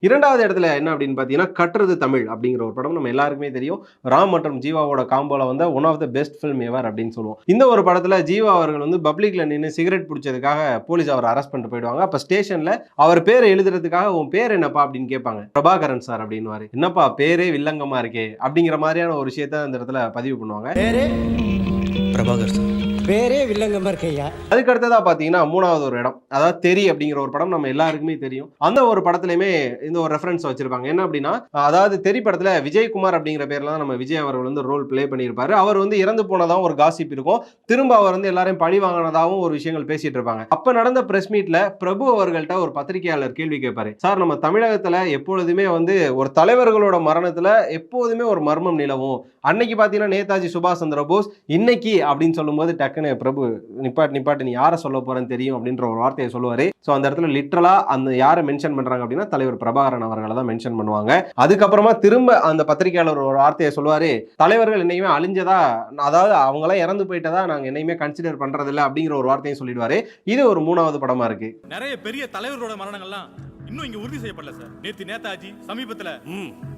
இரண்டாவது இடத்துல என்ன அப்படின்னு பார்த்தீங்கன்னா, கற்றது தமிழ் அப்படிங்கிற ஒரு படம் நம்ம எல்லாருக்குமே தெரியும். ராம் மற்றும் ஜீவாவோட காம்போல வந்த one of the best film ever அப்படின்னு சொல்லுவோம். இந்த ஒரு படத்துல ஜீவா அவர்கள் வந்து பப்ளிக்ல நின்னு சிகரெட் புடிச்சதுக்காக போலீஸ் அவர அரெஸ்ட் பண்ணிட்டு போயிடுவாங்க. அப்ப ஸ்டேஷன்ல அவர் பேர எழுதுறதுக்காக உன் பேர் என்னப்பா அப்படின்னு கேட்பாங்க. பிரபாகரன் சார் அப்படின்னுவாரு. என்னப்பா பேரே வில்லங்கமா இருக்கே அப்படிங்கிற மாதிரியான ஒரு விஷயத்த அந்த இடத்துல பதிவு பண்ணுவாங்க. பேரே பிரபாகர் சார். பேரே வில்லங்கமா இருக்கையா. அதுக்கு அடுத்ததா பாத்தீங்கன்னா 3வது ஒரு இடம். அதாவது தெறி அப்படிங்கிற ஒரு படம் நம்ம எல்லாருக்குமே தெரியும். அந்த ஒரு படத்திலயுமே இந்த ஒரு ரெஃபரன்ஸ் வச்சிருப்பாங்க. என்ன அப்படின்னா, அதாவது தெறி படத்துல விஜயகுமார் அப்படிங்கிற பேர்ல தான் நம்ம விஜய் அவர்கள் வந்து ரோல் ப்ளே பண்ணியிருப்பாரு. அவர் வந்து இறந்து போனதாவும் ஒரு காசிப் இருக்கும். திரும்ப அவர் வந்து எல்லாரையும் பழி வாங்கினதாவும் ஒரு விஷயங்கள் பேசிட்டு இருப்பாங்க. அப்ப நடந்த பிரஸ் மீட்ல பிரபு அவர்கள்ட்ட ஒரு பத்திரிகையாளர் கேள்வி கேட்பாரு. சார், நம்ம தமிழகத்துல எப்பொழுதுமே வந்து ஒரு தலைவர்களோட மரணத்துல எப்போதுமே ஒரு மர்மம் நிலவும். அன்னைக்கு பாத்தீங்கன்னா நேதாஜி சுபாஷ் சந்திர போஸ், இன்னைக்கு அப்படின்னு சொல்லும்போது டக்குன்னு பிரபு நிப்பாட்டு நீ யாரை சொல்ல போறேன்னு தெரியும் அப்படின்ற ஒரு வார்த்தையை சொல்லுவாரு. சோ அந்த இடத்துல லிட்டரலா அந்த யாரை மென்ஷன் பண்றாங்க அப்படின்னா தலைவர் பிரபாகரன் அவர்களை தான் மென்ஷன் பண்ணுவாங்க. அதுக்கப்புறமா திரும்ப அந்த பத்திரிகையாளர் ஒரு வார்த்தையை சொல்லுவாரு, தலைவர்கள் என்னைக்குமே அழிஞ்சதா, அதாவது அவங்க எல்லாம் இறந்து போயிட்டதா நாங்க என்னைக்குமே கன்சிடர் பண்றது இல்ல அப்படிங்கிற ஒரு வார்த்தையும் சொல்லிடுவாரு. இது ஒரு 3வது படமா இருக்கு. நிறைய பெரிய தலைவர்களோட மரணங்கள்லாம் இன்னும் இங்க உறுதி செய்யப்படல சார். நேதாஜி, சமீபத்துல